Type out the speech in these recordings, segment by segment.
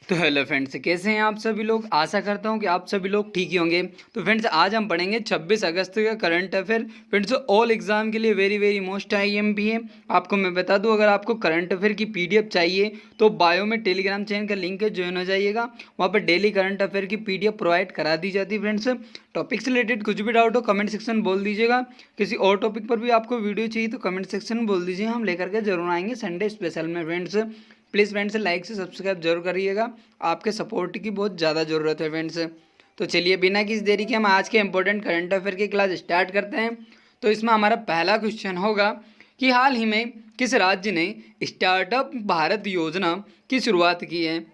तो hello friends, कैसे हैं आप सभी लोग। आशा करता हूं कि आप सभी लोग ठीक ही होंगे। तो फ्रेंड्स, आज हम पढ़ेंगे 26 अगस्त का current affair. Friends, all exam के लिए वेरी वेरी मोस्ट IMP है। आपको मैं बता दूं, अगर आपको करंट अफेयर की PDF चाहिए तो बायो में टेलीग्राम चैनल का लिंक है, ज्वाइन हो जाइएगा। वहाँ पर डेली करंट अफेयर की PDF प्रोवाइड करा दी जाती है। फ्रेंड्स, टॉपिक से रिलेटेड कुछ भी डाउट हो कमेंट सेक्शन बोल दीजिएगा। किसी और टॉपिक पर भी आपको वीडियो चाहिए तो कमेंट सेक्शन में बोल दीजिए, हम लेकर के जरूर आएंगे संडे स्पेशल में। फ्रेंड्स, प्लीज़ फ्रेंड्स लाइक से सब्सक्राइब जरूर करिएगा, आपके सपोर्ट की बहुत ज़्यादा ज़रूरत है फ्रेंड्स। तो चलिए बिना किसी देरी के हम आज के इंपॉर्टेंट करंट अफेयर की क्लास स्टार्ट करते हैं। तो इसमें हमारा पहला क्वेश्चन होगा कि हाल ही में किस राज्य ने स्टार्टअप भारत योजना की शुरुआत की है।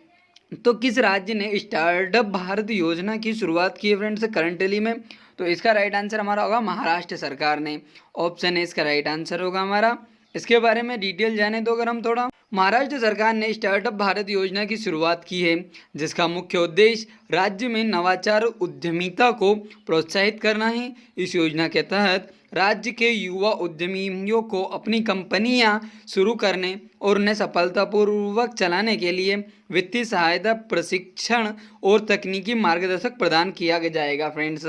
तो किस राज्य ने स्टार्टअप भारत योजना की शुरुआत की है फ्रेंड्स करंटली में। तो इसका राइट आंसर हमारा होगा महाराष्ट्र सरकार ने। ऑप्शन है इसका राइट आंसर होगा हमारा। इसके बारे में डिटेल जाने दो अगर हम थोड़ा। महाराष्ट्र सरकार ने स्टार्टअप भारत योजना की शुरुआत की है, जिसका मुख्य उद्देश्य राज्य में नवाचार उद्यमिता को प्रोत्साहित करना है। इस योजना के तहत राज्य के युवा उद्यमियों को अपनी कंपनियां शुरू करने और उन्हें सफलतापूर्वक चलाने के लिए वित्तीय सहायता, प्रशिक्षण और तकनीकी मार्गदर्शक प्रदान किया जाएगा फ्रेंड्स।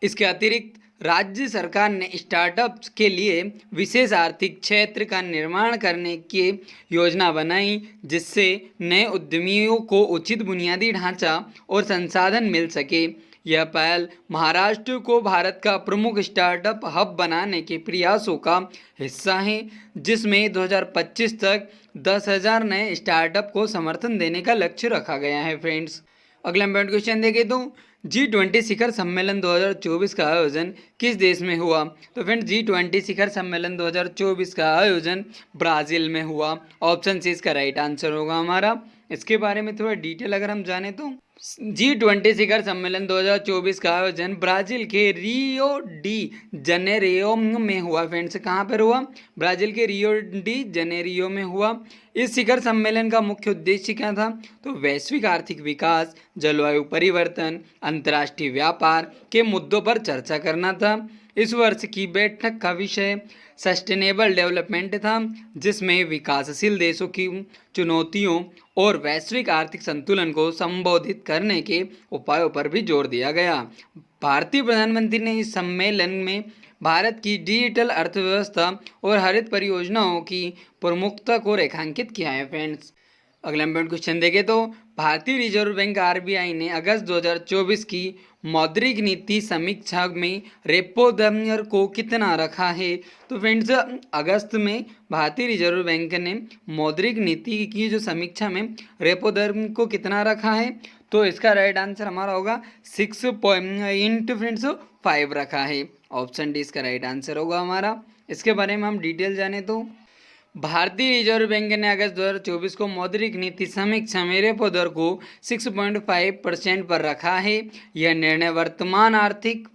इसके अतिरिक्त राज्य सरकार ने स्टार्टअप्स के लिए विशेष आर्थिक क्षेत्र का निर्माण करने की योजना बनाई, जिससे नए उद्यमियों को उचित बुनियादी ढांचा और संसाधन मिल सके। यह पहल महाराष्ट्र को भारत का प्रमुख स्टार्टअप हब बनाने के प्रयासों का हिस्सा है, जिसमें 2025 तक 10,000 नए स्टार्टअप को समर्थन देने का लक्ष्य रखा गया है फ्रेंड्स। अगला इंपॉर्टेंट क्वेश्चन देखें तो G20 शिखर सम्मेलन 2024 का आयोजन किस देश में हुआ। तो फ्रेंड्स, G20 शिखर सम्मेलन 2024 का आयोजन ब्राज़ील में हुआ। ऑप्शन सी इसका राइट आंसर होगा हमारा। इसके बारे में थोड़ा डिटेल अगर हम जाने तो G20 शिखर सम्मेलन 2024 का आयोजन ब्राजील के रियो डी जनेरियो में हुआ। फ्रेंड्स, कहाँ पर हुआ? ब्राजील के रियो डी जनेरियो में हुआ। इस शिखर सम्मेलन का मुख्य उद्देश्य क्या था? तो वैश्विक आर्थिक विकास, जलवायु परिवर्तन, अंतर्राष्ट्रीय व्यापार के मुद्दों पर चर्चा करना था। इस वर्ष की बैठक का विषय सस्टेनेबल डेवलपमेंट था, जिसमें विकासशील देशों की चुनौतियों और वैश्विक आर्थिक संतुलन को संबोधित करने के उपायों पर भी जोर दिया गया। भारतीय प्रधानमंत्री ने इस सम्मेलन में भारत की डिजिटल अर्थव्यवस्था और हरित परियोजनाओं की प्रमुखता को रेखांकित किया है फ्रेंड्स। अगला इंपॉर्टेंट क्वेश्चन देखें तो भारतीय रिजर्व बैंक RBI ने अगस्त 2024 की मौद्रिक नीति समीक्षा में रेपो दर को कितना रखा है। तो फ्रेंड्स, अगस्त में भारतीय रिजर्व बैंक ने मौद्रिक नीति की जो समीक्षा में रेपो दर को कितना रखा है, तो इसका राइट आंसर हमारा होगा 6.5 रखा है। ऑप्शन डी इसका राइट आंसर होगा हमारा। इसके बारे में हम डिटेल जाने तो भारतीय रिजर्व बैंक ने अगस्त 2024 को मौद्रिक नीति समीक्षा में रेपो दर को 6.5% पर रखा है। यह निर्णय वर्तमान आर्थिक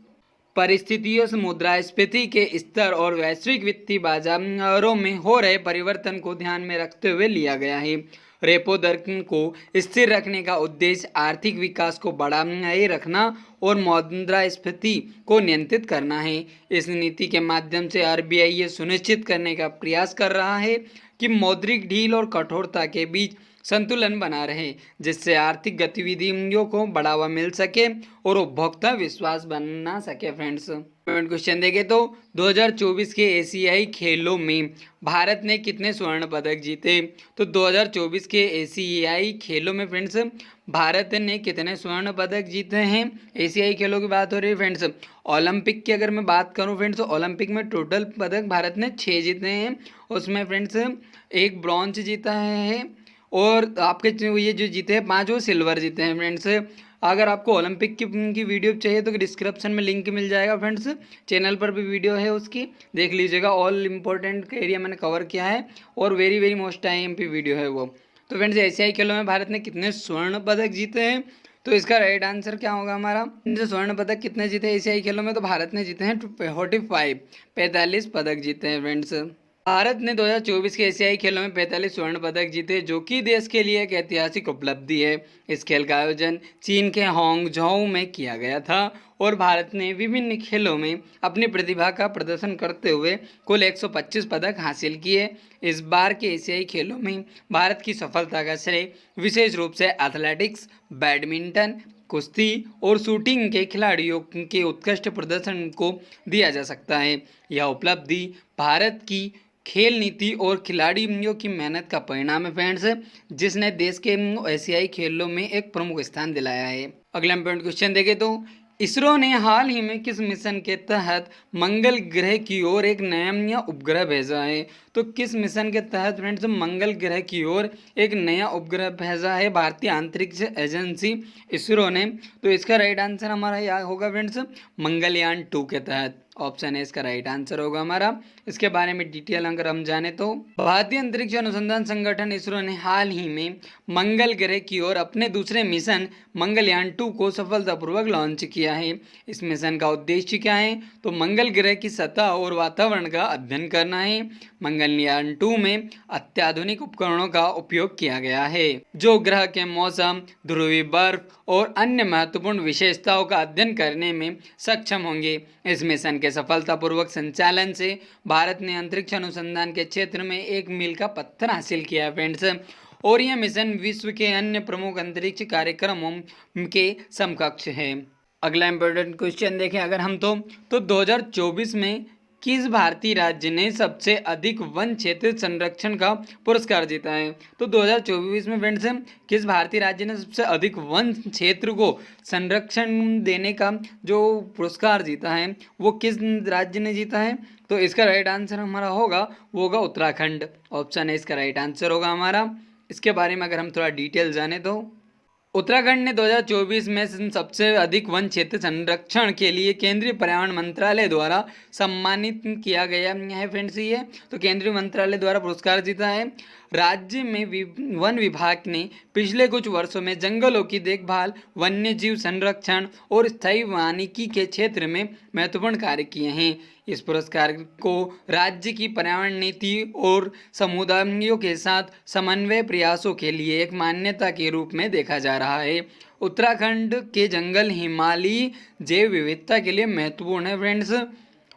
परिस्थितियों से मुद्रास्फीति के स्तर और वैश्विक वित्तीय बाजारों में हो रहे परिवर्तन को ध्यान में रखते हुए लिया गया है। रेपो दर को स्थिर रखने का उद्देश्य आर्थिक विकास को बढ़ाए रखना और मुद्रास्फीति को नियंत्रित करना है। इस नीति के माध्यम से RBI ये सुनिश्चित करने का प्रयास कर रहा है कि मौद्रिक ढील और कठोरता के बीच संतुलन बना रहे, जिससे आर्थिक गतिविधियों को बढ़ावा मिल सके और उपभोक्ता विश्वास बना सके फ्रेंड्स। क्वेश्चन देखें तो 2024 के एशियाई खेलों में भारत ने कितने स्वर्ण पदक जीते। तो 2024 के एशियाई खेलों में फ्रेंड्स भारत ने कितने स्वर्ण पदक जीते हैं। एशियाई खेलों की बात हो रही है फ्रेंड्स। ओलंपिक की अगर मैं बात करूं फ्रेंड्स, ओलंपिक में टोटल पदक भारत ने 6 जीते हैं। उसमें फ्रेंड्स एक ब्रॉन्ज जीता है और आपके ये जो जीते हैं 5 वो सिल्वर जीते हैं फ्रेंड्स। अगर आपको ओलंपिक की वीडियो चाहिए तो डिस्क्रिप्शन में लिंक मिल जाएगा फ्रेंड्स। चैनल पर भी वीडियो है उसकी, देख लीजिएगा। ऑल इम्पोर्टेंट एरिया मैंने कवर किया है और very very most IMP video है वो। तो फ्रेंड्स, एशियाई खेलों में भारत ने कितने स्वर्ण पदक जीते हैं, तो इसका राइट आंसर क्या होगा हमारा। स्वर्ण पदक कितने जीते एशियाई खेलों में, तो भारत ने जीते हैं 45 पदक जीते हैं फ्रेंड्स। भारत ने 2024 के एशियाई खेलों में 45 स्वर्ण पदक जीते, जो कि देश के लिए एक ऐतिहासिक उपलब्धि है। इस खेल का आयोजन चीन के हांगझोउ में किया गया था और भारत ने विभिन्न खेलों में अपनी प्रतिभा का प्रदर्शन करते हुए कुल 125 पदक हासिल किए। इस बार के एशियाई खेलों में भारत की सफलता का श्रेय विशेष रूप से एथलेटिक्स, बैडमिंटन, कुश्ती और शूटिंग के खिलाड़ियों के उत्कृष्ट प्रदर्शन को दिया जा सकता है। यह उपलब्धि भारत की खेल नीति और खिलाड़ियों की मेहनत का परिणाम है फ्रेंड्स, जिसने देश के एशियाई खेलों में एक प्रमुख स्थान दिलाया है। अगला इंपॉर्टेंट क्वेश्चन देखें तो इसरो ने हाल ही में किस मिशन के तहत मंगल ग्रह की ओर एक नया उपग्रह भेजा है? तो किस मिशन के तहत फ्रेंड्स मंगल ग्रह की ओर एक नया उपग्रह भेजा है भारतीय अंतरिक्ष एजेंसी इसरो ने? तो इसका राइट आंसर हमारा यह होगा फ्रेंड्स मंगलयान 2 के तहत। ऑप्शन है इसका राइट आंसर होगा हमारा। इसके बारे में डिटेल अगर हम जाने तो भारतीय अंतरिक्ष अनुसंधान संगठन इसरो ने हाल ही में मंगल ग्रह की ओर अपने दूसरे मिशन मंगलयान 2 को सफलतापूर्वक लॉन्च किया है। इस मिशन का उद्देश्य क्या है? तो मंगल ग्रह की सतह और वातावरण का अध्ययन करना है। मंगलयान 2 में अत्याधुनिक उपकरणों का उपयोग किया गया है, जो ग्रह के मौसम, ध्रुवीय बर्फ और अन्य महत्वपूर्ण विशेषताओं का अध्ययन करने में सक्षम होंगे। इस मिशन के सफलतापूर्वक संचालन से भारत ने अंतरिक्ष अनुसंधान के क्षेत्र में एक मील का पत्थर हासिल किया है फ्रेंड्स, और यह मिशन विश्व के अन्य प्रमुख अंतरिक्ष कार्यक्रमों के समकक्ष है। अगला इंपॉर्टेंट क्वेश्चन देखें अगर हम तो 2024 में किस भारतीय राज्य ने सबसे अधिक वन क्षेत्र संरक्षण का पुरस्कार जीता है? तो 2024 में फ्रेंड्स किस भारतीय राज्य ने सबसे अधिक वन क्षेत्र को संरक्षण देने का जो पुरस्कार जीता है वो किस राज्य ने जीता है? तो इसका राइट आंसर हमारा होगा वो होगा उत्तराखंड। ऑप्शन है इसका राइट आंसर होगा हमारा। इसके बारे में अगर हम थोड़ा डिटेल जाने तो उत्तराखंड ने 2024 में सबसे अधिक वन क्षेत्र संरक्षण के लिए केंद्रीय पर्यावरण मंत्रालय द्वारा सम्मानित किया गया है फ्रेंड्स। ये तो केंद्रीय मंत्रालय द्वारा पुरस्कार जीता है। राज्य में वन विभाग ने पिछले कुछ वर्षों में जंगलों की देखभाल, वन्य जीव संरक्षण और स्थायी वानिकी के क्षेत्र में महत्वपूर्ण कार्य किए हैं। इस पुरस्कार को राज्य की पर्यावरण नीति और समुदायों के साथ समन्वय प्रयासों के लिए एक मान्यता के रूप में देखा जा रहा है। उत्तराखंड के जंगल हिमालयी जैव विविधता के लिए महत्वपूर्ण है फ्रेंड्स,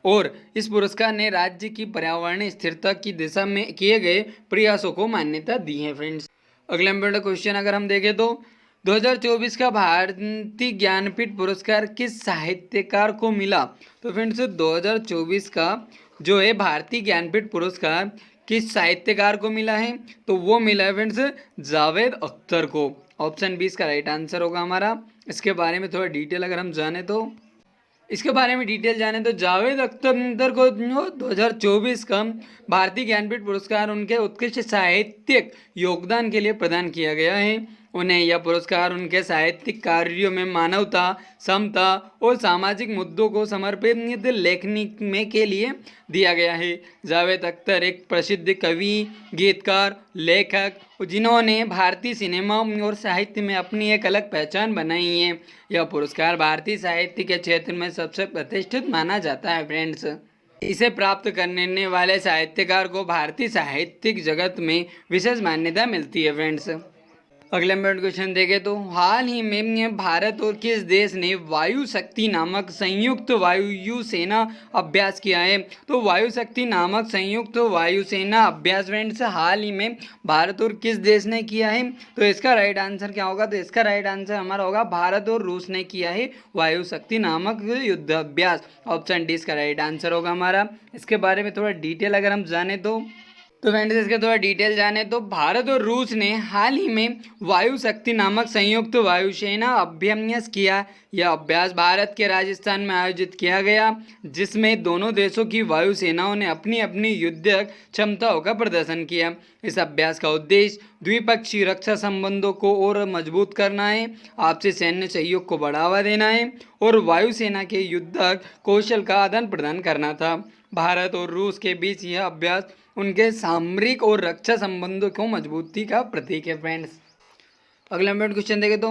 और इस पुरस्कार ने राज्य की पर्यावरणीय स्थिरता की दिशा में किए गए प्रयासों को मान्यता दी है फ्रेंड्स। अगला इंपॉर्टेंट क्वेश्चन अगर हम देखें तो 2024 का भारतीय ज्ञानपीठ पुरस्कार किस साहित्यकार को मिला? तो फ्रेंड्स 2024 का जो है भारतीय ज्ञानपीठ पुरस्कार किस साहित्यकार को मिला है? तो वो मिला है फ्रेंड्स जावेद अख्तर को। ऑप्शन 20 का राइट आंसर होगा हमारा। इसके बारे में थोड़ा डिटेल अगर हम जाने तो जावेद अख्तर को 2024 का भारतीय ज्ञानपीठ पुरस्कार उनके उत्कृष्ट साहित्यिक योगदान के लिए प्रदान किया गया है। उन्हें यह पुरस्कार उनके साहित्यिक कार्यों में मानवता, समता और सामाजिक मुद्दों को समर्पित लेखनी में के लिए दिया गया है। जावेद अख्तर एक प्रसिद्ध कवि, गीतकार, लेखक जिन्होंने भारतीय सिनेमा और साहित्य में अपनी एक अलग पहचान बनाई है। यह पुरस्कार भारतीय साहित्य के क्षेत्र में सबसे प्रतिष्ठित माना जाता है फ्रेंड्स। इसे प्राप्त करने वाले साहित्यकार को भारतीय साहित्यिक जगत में विशेष मान्यता मिलती है फ्रेंड्स। अगला इंपॉर्टेंट क्वेश्चन देखें तो हाल ही में भारत और किस देश ने वायु शक्ति नामक संयुक्त वायुसेना अभ्यास किया है? तो वायु शक्ति नामक संयुक्त वायुसेना अभ्यास फ्रेंड्स हाल ही में भारत और किस देश ने किया है? तो इसका राइट आंसर क्या होगा? तो इसका राइट आंसर हमारा होगा भारत और रूस ने किया है वायु शक्ति नामक युद्ध अभ्यास। ऑप्शन डी इसका राइट आंसर होगा हमारा। इसके बारे में थोड़ा डिटेल अगर हम जाने तो फ्रेंड्स इसके थोड़ा डिटेल जाने तो भारत और रूस ने हाल ही में वायु शक्ति नामक संयुक्त वायुसेना अभ्यास किया। यह अभ्यास भारत के राजस्थान में आयोजित किया गया, जिसमें दोनों देशों की वायुसेनाओं ने अपनी अपनी युद्धक क्षमताओं का प्रदर्शन किया। इस अभ्यास का उद्देश्य द्विपक्षीय रक्षा संबंधों को और मजबूत करना है, आपसी सैन्य सहयोग को बढ़ावा देना है और वायुसेना के युद्धक कौशल का आदान प्रदान करना था। भारत और रूस के बीच यह अभ्यास उनके सामरिक और रक्षा संबंधों को मजबूती का प्रतीक है फ्रेंड्स। अगला इंपॉर्टेंट क्वेश्चन देखें तो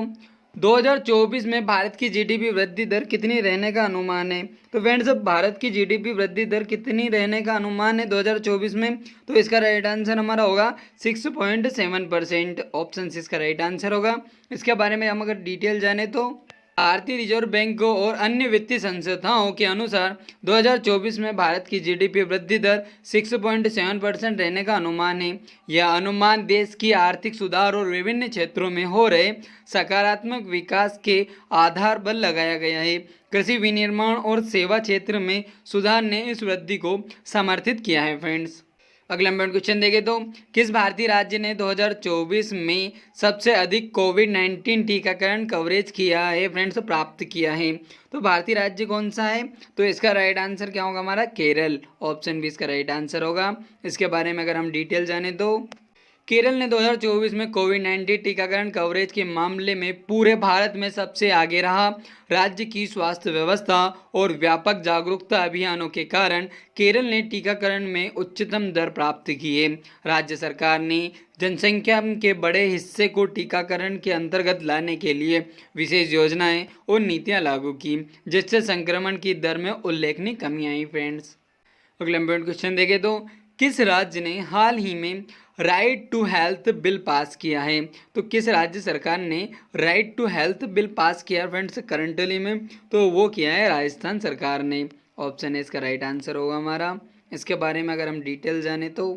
2024 में भारत की जीडीपी वृद्धि दर कितनी रहने का अनुमान है? तो फ्रेंड्स, अब भारत की जीडीपी वृद्धि दर कितनी रहने का अनुमान है 2024 में? तो इसका राइट आंसर हमारा होगा 6.7%। ऑप्शन सी इसका राइट आंसर होगा। इसके बारे में हम अगर डिटेल जाने तो भारतीय रिजर्व बैंक और अन्य वित्तीय संस्थाओं के अनुसार 2024 में भारत की जीडीपी वृद्धि दर 6.7% रहने का अनुमान है। यह अनुमान देश की आर्थिक सुधार और विभिन्न क्षेत्रों में हो रहे सकारात्मक विकास के आधार पर लगाया गया है। कृषि विनिर्माण और सेवा क्षेत्र में सुधार ने इस वृद्धि को समर्थित किया है। फ्रेंड्स, अगला हम क्वेश्चन देखें तो किस भारतीय राज्य ने 2024 में सबसे अधिक कोविड-19 टीकाकरण कवरेज किया है? फ्रेंड्स, प्राप्त किया है। तो भारतीय राज्य कौन सा है? तो इसका राइट आंसर क्या होगा हमारा? केरल। ऑप्शन बी इसका राइट आंसर होगा। इसके बारे में अगर हम डिटेल जाने तो केरल ने 2024 में कोविड-19 टीकाकरण कवरेज के मामले में पूरे भारत में सबसे आगे रहा। राज्य की स्वास्थ्य व्यवस्था और व्यापक जागरूकता अभियानों के कारण केरल ने टीकाकरण में उच्चतम दर प्राप्त की है। राज्य सरकार ने जनसंख्या के बड़े हिस्से को टीकाकरण के अंतर्गत लाने के लिए विशेष योजनाएं और नीतियां लागू की, जिससे संक्रमण की दर में उल्लेखनीय कमी आई। फ्रेंड्स, अगला क्वेश्चन देखें तो किस राज्य ने हाल ही में right to health bill pass किया है? तो किस राज्य सरकार ने right to health bill pass किया फ्रेंड्स करंटली में? तो वो किया है राजस्थान सरकार ने। ऑप्शन है इसका राइट आंसर होगा हमारा। इसके बारे में अगर हम डिटेल जाने तो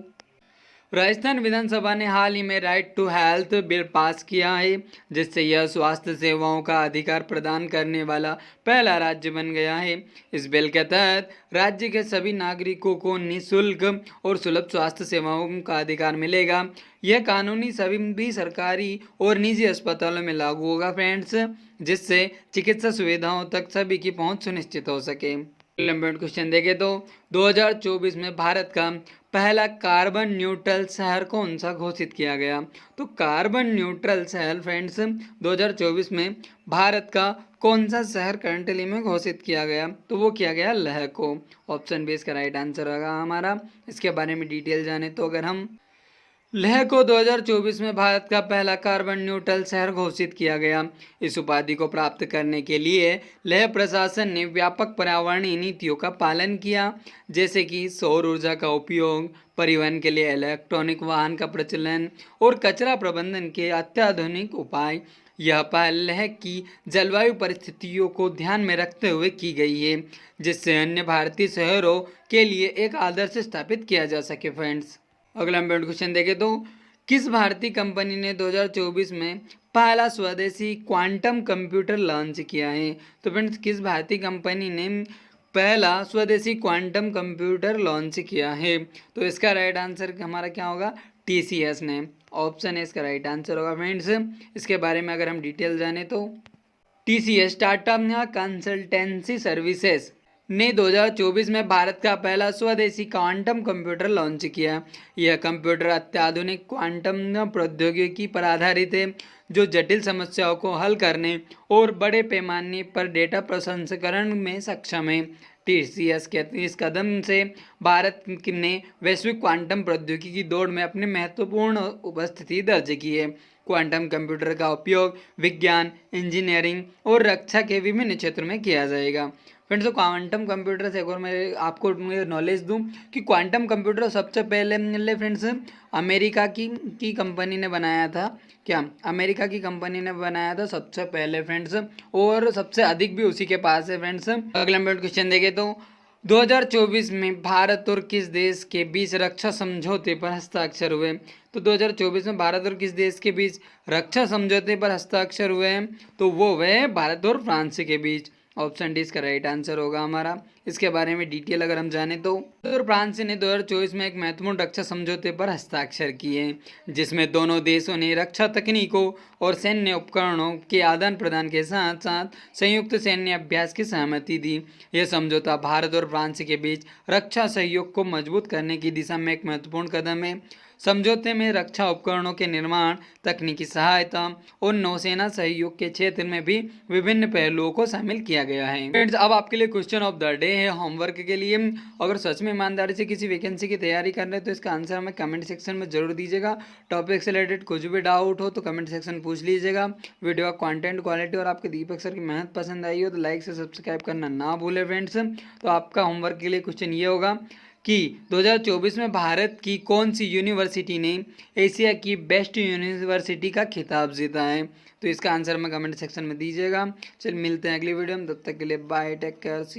राजस्थान विधानसभा ने हाल ही में right to health bill pass किया है, जिससे यह स्वास्थ्य सेवाओं का अधिकार प्रदान करने वाला पहला राज्य बन गया है। इस बिल के तहत राज्य के सभी नागरिकों को निःशुल्क और सुलभ स्वास्थ्य सेवाओं का अधिकार मिलेगा। यह कानूनी सभी भी सरकारी और निजी अस्पतालों में लागू होगा फ्रेंड्स, जिससे चिकित्सा सुविधाओं तक सभी की पहुंच सुनिश्चित हो सके। क्वेश्चन देखें तो 2024 में भारत का पहला कार्बन न्यूट्रल शहर कौन सा घोषित किया गया? तो कार्बन न्यूट्रल शहर फ्रेंड्स 2024 में भारत का कौन सा शहर करंटली में घोषित किया गया? तो वो किया गया लेह को। ऑप्शन बी इसका राइट आंसर होगा हमारा। इसके बारे में डिटेल जाने तो अगर हम लेह को 2024 में भारत का पहला कार्बन न्यूट्रल शहर घोषित किया गया। इस उपाधि को प्राप्त करने के लिए लेह प्रशासन ने व्यापक पर्यावरणीय नीतियों का पालन किया, जैसे कि सौर ऊर्जा का उपयोग, परिवहन के लिए इलेक्ट्रॉनिक वाहन का प्रचलन और कचरा प्रबंधन के अत्याधुनिक उपाय। यह पहल लेह की जलवायु परिस्थितियों को ध्यान में रखते हुए की गई है, जिससे अन्य भारतीय शहरों के लिए एक आदर्श स्थापित किया जा सके। फ्रेंड्स, अगला हम क्वेश्चन देखें तो किस भारतीय कंपनी ने 2024 में पहला स्वदेशी क्वांटम कंप्यूटर लॉन्च किया है? तो फ्रेंड्स, किस भारतीय कंपनी ने पहला स्वदेशी क्वांटम कंप्यूटर लॉन्च किया है? तो इसका राइट आंसर हमारा क्या होगा? TCS ने। ऑप्शन है इसका राइट आंसर होगा फ्रेंड्स। इसके बारे में अगर हम डिटेल जाने तो TCS टाटा कंसल्टेंसी सर्विसेज ने 2024 में भारत का पहला स्वदेशी क्वांटम कंप्यूटर लॉन्च किया। यह कंप्यूटर अत्याधुनिक क्वांटम प्रौद्योगिकी पर आधारित है, जो जटिल समस्याओं को हल करने और बड़े पैमाने पर डेटा प्रसंस्करण में सक्षम है। TCS के इस कदम से भारत ने वैश्विक क्वांटम प्रौद्योगिकी की दौड़ में अपनी महत्वपूर्ण उपस्थिति दर्ज की है। क्वांटम कंप्यूटर का उपयोग विज्ञान, इंजीनियरिंग और रक्षा के विभिन्न क्षेत्रों में किया जाएगा। फ्रेंड्स, क्वांटम कंप्यूटर से एक और मैं आपको नॉलेज दूं कि क्वांटम कंप्यूटर सबसे पहले फ्रेंड्स अमेरिका की कंपनी ने बनाया था। क्या अमेरिका की कंपनी ने बनाया था सबसे पहले फ्रेंड्स, और सबसे अधिक भी उसी के पास है। फ्रेंड्स, अगला क्वेश्चन देखें तो 2024 में भारत और किस देश के बीच रक्षा समझौते पर हस्ताक्षर हुए? तो 2024 में भारत और किस देश के बीच रक्षा समझौते पर हस्ताक्षर हुए हैं? तो वो हुए भारत और फ्रांस के बीच। ऑप्शन डी इसका राइट आंसर होगा हमारा। इसके बारे में डिटेल अगर हम जाने तो फ्रांस ने 2024 में एक महत्वपूर्ण रक्षा समझौते पर हस्ताक्षर किए, जिसमें दोनों देशों ने रक्षा तकनीकों और सैन्य उपकरणों के आदान प्रदान के साथ साथ संयुक्त सैन्य अभ्यास की सहमति दी। यह समझौता भारत और फ्रांस के बीच रक्षा सहयोग को मजबूत करने की दिशा में एक महत्वपूर्ण कदम है। समझौते में रक्षा उपकरणों के निर्माण, तकनीकी सहायता और नौसेना सहयोग के क्षेत्र में भी विभिन्न पहलुओं को शामिल किया गया है। फ्रेंड्स, अब आपके लिए क्वेश्चन ऑफ द डे है होमवर्क के लिए। अगर सच में ईमानदारी से किसी वैकेंसी की तैयारी कर रहे हैं तो इसका आंसर हमें कमेंट सेक्शन में जरूर दीजिएगा। टॉपिक से रिलेटेड कुछ भी डाउट हो तो कमेंट सेक्शन पूछ लीजिएगा। वीडियो का कंटेंट, क्वालिटी और आपके दीपक सर की मेहनत पसंद आई हो तो लाइक से सब्सक्राइब करना ना भूलें। फ्रेंड्स, तो आपका होमवर्क के लिए क्वेश्चन ये होगा कि 2024 में भारत की कौन सी यूनिवर्सिटी ने एशिया की बेस्ट यूनिवर्सिटी का खिताब जीता है। तो इसका आंसर हमें कमेंट सेक्शन में दीजिएगा। चल मिलते हैं अगली वीडियो में, तब तक के लिए बाय, टेक केयर, सी।